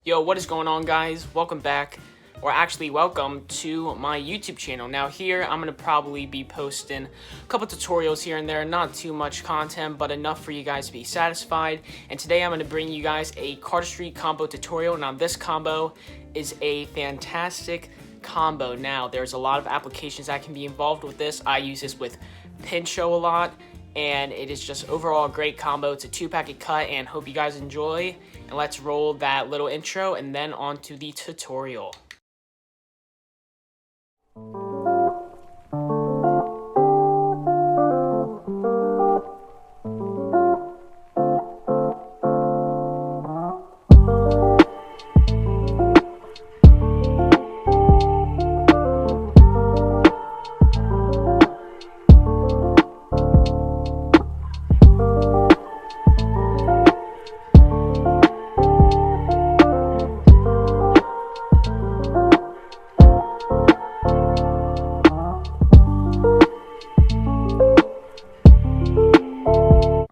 Yo, what is going on, guys? Welcome back, or actually welcome to my YouTube channel. Now here, I'm going to probably be posting a couple tutorials here and there, not too much content, but enough for you guys to be satisfied. And today I'm going to bring you guys a Cardisty combo tutorial. Now this combo is a fantastic combo. Now there's a lot of applications that can be involved with this. I use this with Pincho a lot, and it is just overall a great combo. It's a 2-packet cut, and hope you guys enjoy. And let's roll that little intro and then on to the tutorial.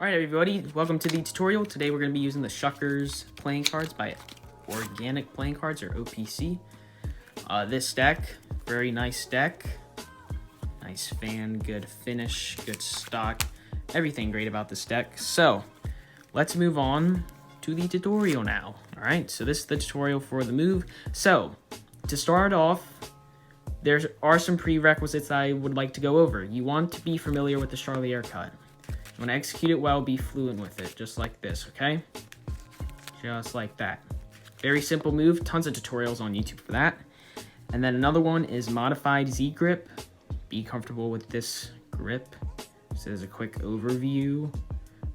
Alright everybody, welcome to the tutorial. Today we're going to be using the Shuckers playing cards by Organic Playing Cards, or OPC. This deck, very nice deck. Nice fan, good finish, good stock. Everything great about this deck. So, let's move on to the tutorial now. Alright, so this is the tutorial for the move. So, to start off, there are some prerequisites I would like to go over. You want to be familiar with the Charlier cut. You want to execute it well, be fluent with it, just like this, okay? Just like that. Very simple move, tons of tutorials on YouTube for that. And then another one is modified Z grip. Be comfortable with this grip. This is a quick overview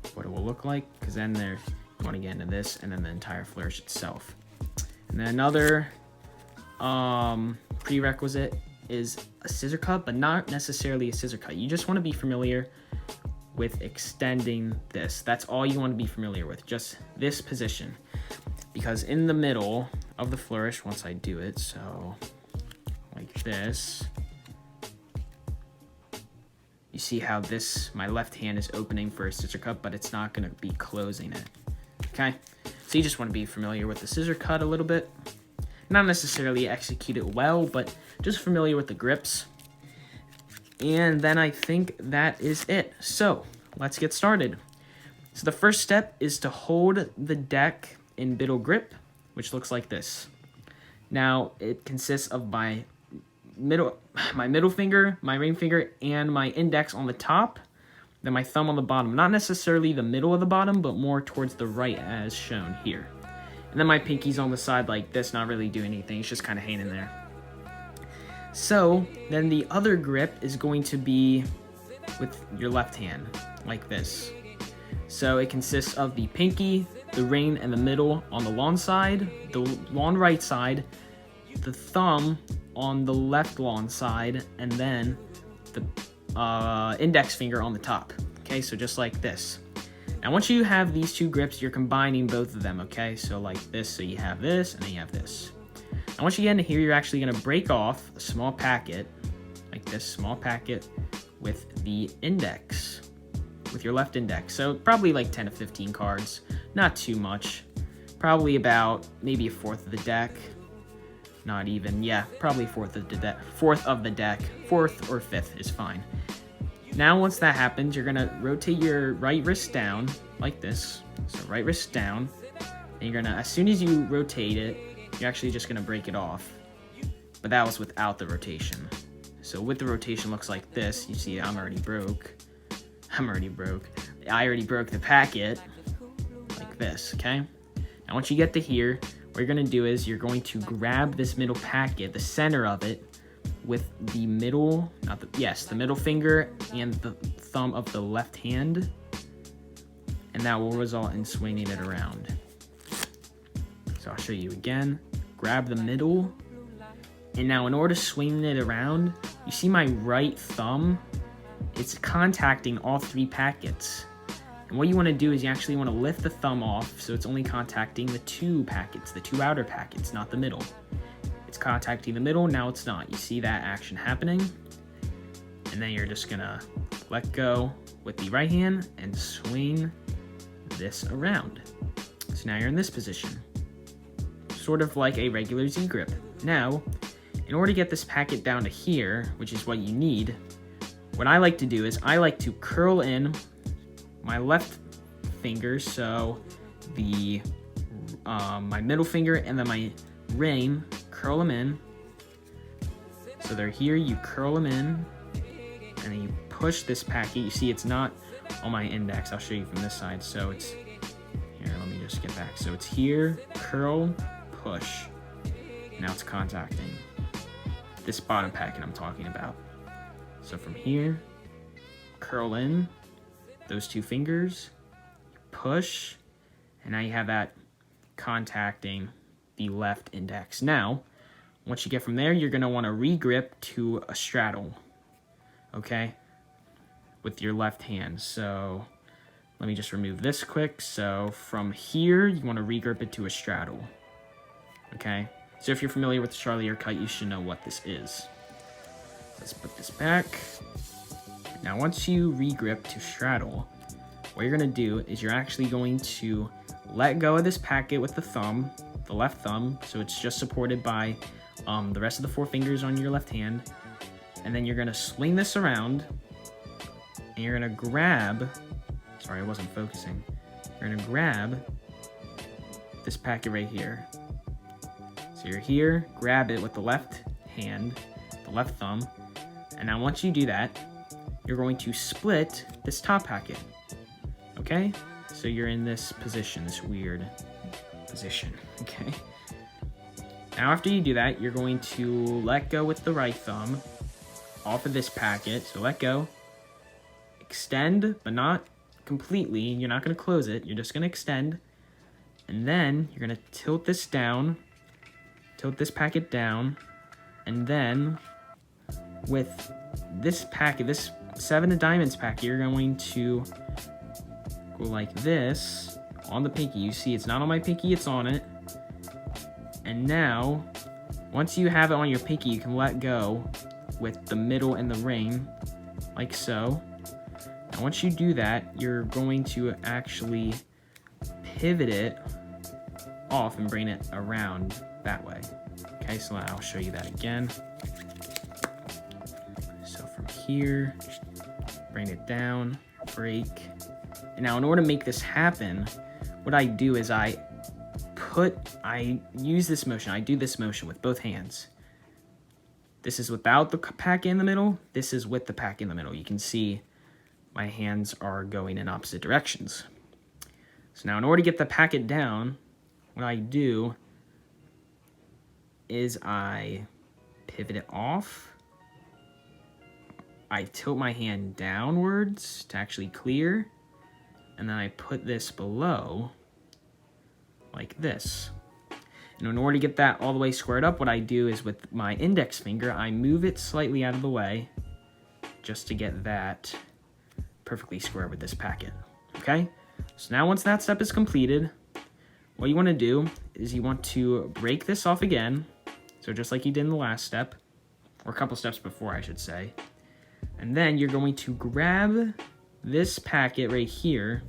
of what it will look like, because then you want to get into this, and then the entire flourish itself. And then another prerequisite is a scissor cut, but not necessarily a scissor cut. You just want to be familiar with extending this. That's all you want to be familiar with, just this position. Because in the middle of the flourish, once I do it, so like this, you see how my left hand is opening for a scissor cut, but it's not going to be closing it, okay? So you just want to be familiar with the scissor cut a little bit. Not necessarily execute it well, but just familiar with the grips. And then I think that is it. So, let's get started. So the first step is to hold the deck in middle grip, which looks like this. Now, it consists of my middle finger, my ring finger, and my index on the top, then my thumb on the bottom. Not necessarily the middle of the bottom, but more towards the right as shown here. And then my pinky's on the side like this, not really doing anything. It's just kind of hanging there. So, then the other grip is going to be with your left hand, like this. So it consists of the pinky, the ring, and the middle on the long side, the long right side, the thumb on the left long side, and then the index finger on the top. Okay, so just like this. Now once you have these two grips, you're combining both of them, okay? So like this, so you have this, and then you have this. And once you get into here, you're actually going to break off a small packet, like this small packet, with the index, with your left index. So probably like 10 to 15 cards, not too much. Probably about maybe a fourth of the deck. Not even, yeah, probably fourth of the deck. Fourth or fifth is fine. Now once that happens, you're going to rotate your right wrist down, like this. So right wrist down, and you're going to, as soon as you rotate it, you're actually just going to break it off. But that was without the rotation. So with the rotation, looks like this. You see, I already broke the packet, like this, okay? Now once you get to here, what you're going to do is you're going to grab this middle packet, the center of it, with the middle, the middle finger and the thumb of the left hand. And that will result in swinging it around. So I'll show you again. Grab the middle, and now in order to swing it around, you see my right thumb, it's contacting all three packets. And what you want to do is you actually want to lift the thumb off so it's only contacting the two packets, the two outer packets, not the middle. It's contacting the middle, now it's not. You see that action happening? And then you're just gonna let go with the right hand and swing this around. So now you're in this position. sort of like a regular Z grip. Now, in order to get this packet down to here, which is what you need, what I like to do is I like to curl in my left finger, so the my middle finger and then my ring, curl them in. So they're here, you curl them in, and then you push this packet. You see it's not on my index. I'll show you from this side. So it's here, let me just get back. So it's here, curl, push. Now it's contacting this bottom packet I'm talking about. So from here, curl in those two fingers, push, and now you have that contacting the left index. Now, once you get from there, you're going to want to re-grip to a straddle, okay, with your left hand. So let me just remove this quick. So from here, you want to re-grip it to a straddle, okay? So if you're familiar with the Charlier cut, you should know what this is. Let's put this back. Now, once you re-grip to straddle, what you're going to do is you're actually going to let go of this packet with the thumb, the left thumb, so it's just supported by the rest of the four fingers on your left hand. And then you're going to swing this around, and you're going to grab, sorry, I wasn't focusing. You're going to grab this packet right here. So you're here, grab it with the left hand, the left thumb, and now once you do that, you're going to split this top packet, okay? So you're in this position, this weird position, okay? Now after you do that, you're going to let go with the right thumb off of this packet. So let go, extend, but not completely. You're not gonna close it, you're just gonna extend. And then you're gonna tilt this down, tilt this packet down, and then with this packet, this 7 of diamonds packet, you're going to go like this on the pinky. You see it's not on my pinky, it's on it. And now, once you have it on your pinky, you can let go with the middle and the ring, like so. And once you do that, you're going to actually pivot it off and bring it around that way. Okay, so I'll show you that again. So from here, bring it down, break. And now in order to make this happen, what I do is I use this motion, I do this motion with both hands. This is without the packet in the middle, this is with the packet in the middle. You can see my hands are going in opposite directions. So now in order to get the packet down, what I do is I pivot it off, I tilt my hand downwards to actually clear, and then I put this below like this. And in order to get that all the way squared up, what I do is with my index finger, I move it slightly out of the way just to get that perfectly square with this packet, okay? So now once that step is completed, what you want to do is you want to break this off again, so just like you did in the last step, or a couple steps before, I should say. And then you're going to grab this packet right here,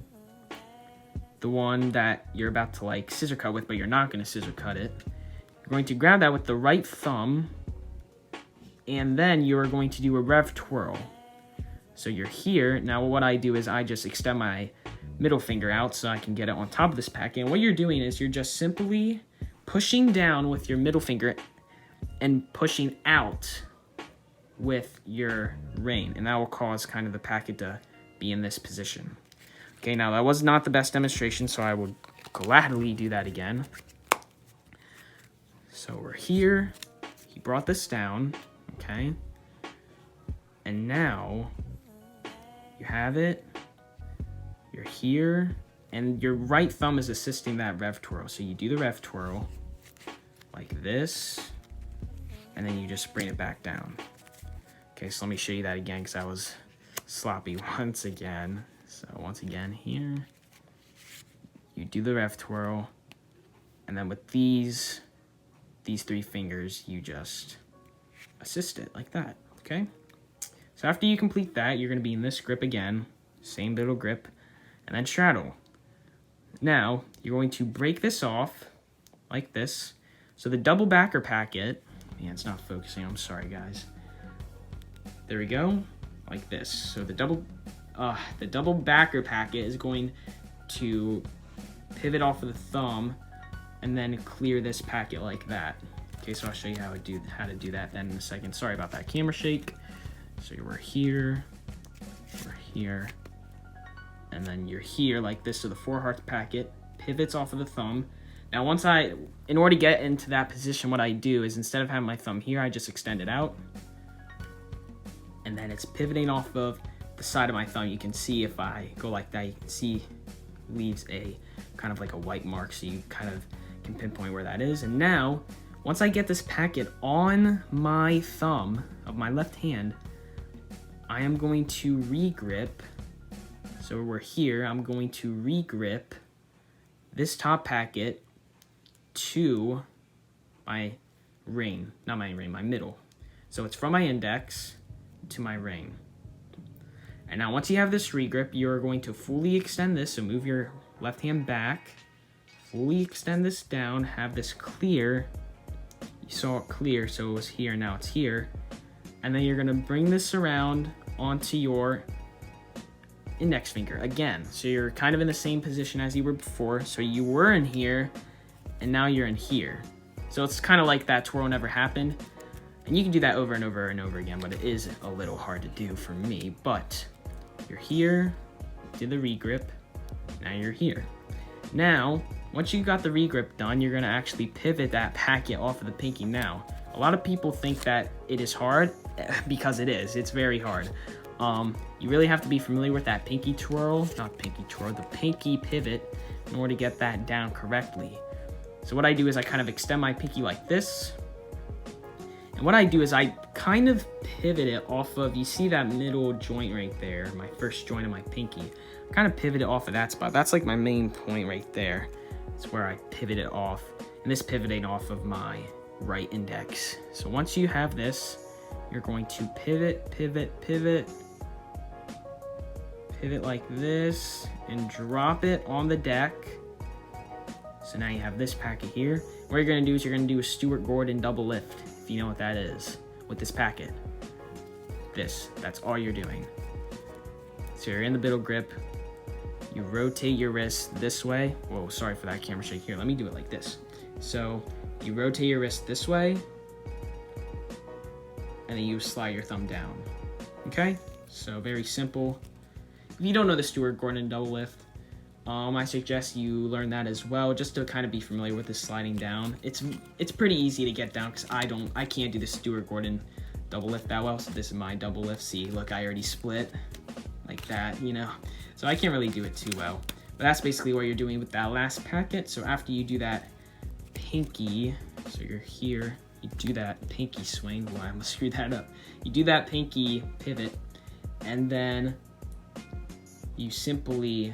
the one that you're about to like scissor cut with, but you're not going to scissor cut it. You're going to grab that with the right thumb, and then you're going to do a rev twirl. So you're here. Now what I do is I just extend my middle finger out so I can get it on top of this packet. And what you're doing is you're just simply pushing down with your middle finger and pushing out with your ring. And that will cause kind of the packet to be in this position. Okay, now that was not the best demonstration, so I would gladly do that again. So we're here. He brought this down, okay? And now you have it. You're here, and your right thumb is assisting that rev twirl. So you do the rev twirl like this, and then you just bring it back down. Okay, so let me show you that again because I was sloppy once again. So once again here, you do the rev twirl, and then with these three fingers, you just assist it like that, okay? So after you complete that, you're gonna be in this grip again, same little grip, and then straddle. Now, you're going to break this off like this, So the double backer packet, man, it's not focusing. I'm sorry, guys. There we go, like this. So the double backer packet is going to pivot off of the thumb and then clear this packet like that. Okay, so I'll show you how to do that then in a second. Sorry about that camera shake. So we're here, and then you're here like this. So the 4 hearts packet pivots off of the thumb. Now in order to get into that position, what I do is instead of having my thumb here, I just extend it out. And then it's pivoting off of the side of my thumb. You can see if I go like that, you can see leaves a kind of like a white mark, so you kind of can pinpoint where that is. And now, once I get this packet on my thumb of my left hand, I am going to regrip. So we're here, I'm going to regrip this top packet to my ring, not my ring, my middle. So it's from my index to my ring. And now once you have this regrip, you're going to fully extend this, so move your left hand back, fully extend this down, have this clear. You saw it clear, so it was here, now it's here. And then you're gonna bring this around onto your index finger again. So you're kind of in the same position as you were before. So you were in here, and now you're in here. So it's kind of like that twirl never happened. And you can do that over and over and over again, but it is a little hard to do for me. But you're here, did the regrip, now you're here. Now, once you got the regrip done, you're gonna actually pivot that packet off of the pinky. Now, a lot of people think that it is hard, because it is, it's very hard. You really have to be familiar with that pinky twirl, not pinky twirl, the pinky pivot in order to get that down correctly. So what I do is I kind of extend my pinky like this. And what I do is I kind of pivot it off of, you see that middle joint right there, my first joint of my pinky. I kind of pivot it off of that spot. That's like my main point right there. It's where I pivot it off. And this pivoting off of my right index. So once you have this, you're going to pivot like this and drop it on the deck. So now you have this packet here. What you're gonna do is you're gonna do a Stuart Gordon double lift, if you know what that is, with this packet. That's all you're doing. So you're in the middle grip, you rotate your wrist this way. Whoa, sorry for that camera shake here. Let me do it like this. So you rotate your wrist this way, and then you slide your thumb down. Okay? So very simple. If you don't know the Stuart Gordon double lift, I suggest you learn that as well, just to kind of be familiar with the sliding down. It's pretty easy to get down because I can't do the Stuart Gordon double lift that well. So this is my double lift. See, look, I already split like that, you know. So I can't really do it too well. But that's basically what you're doing with that last packet. So after you do that pinky, so you're here, you do that pinky swing. Well, I almost screwed that up. You do that pinky pivot, and then you simply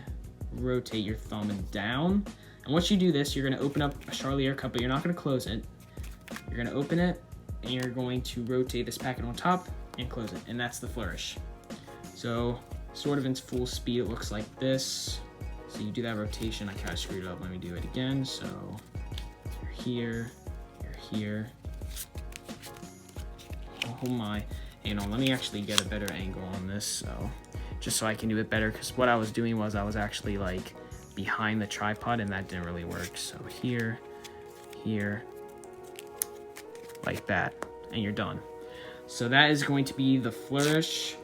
rotate your thumb down. And once you do this, you're gonna open up a Charlier cup, but you're not gonna close it. You're gonna open it, and you're going to rotate this packet on top and close it, and that's the flourish. So sort of in full speed, it looks like this. So you do that rotation. I kind of screwed it up. Let me do it again. So you're here, you're here. Oh my. You know, let me actually get a better angle on this, so just so I can do it better, because what I was doing was I was actually like behind the tripod, and that didn't really work. So here, here, like that, and you're done. So that is going to be the flourish.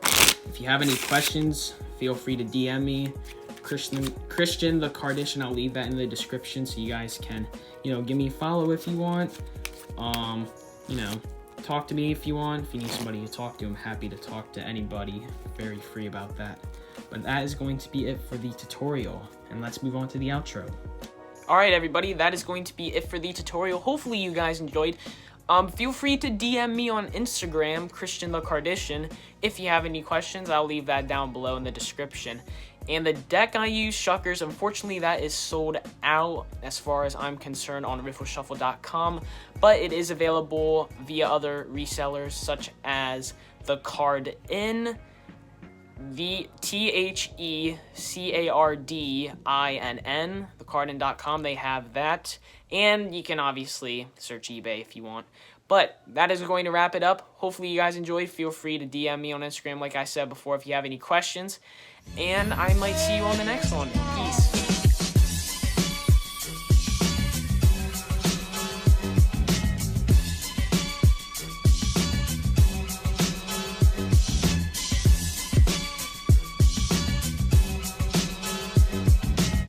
If you have any questions, feel free to DM me, Christian the Cardisty. I'll leave that in the description so you guys can, you know, give me a follow if you want. You know, talk to me if you want. If you need somebody to talk to, I'm happy to talk to anybody. Very free about that. But that is going to be it for the tutorial, and let's move on to the outro. Alright everybody, that is going to be it for the tutorial. Hopefully you guys enjoyed. Feel free to DM me on Instagram, Christian the Cardisty. If you have any questions, I'll leave that down below in the description. And the deck I use, Shuckers, unfortunately that is sold out as far as I'm concerned on riffleshuffle.com, but it is available via other resellers such as the Card In, the TheCardInn, thecardin.com, they have that. And you can obviously search eBay if you want. But that is going to wrap it up. Hopefully you guys enjoyed. Feel free to DM me on Instagram, like I said before, if you have any questions. And I might see you on the next one. Peace.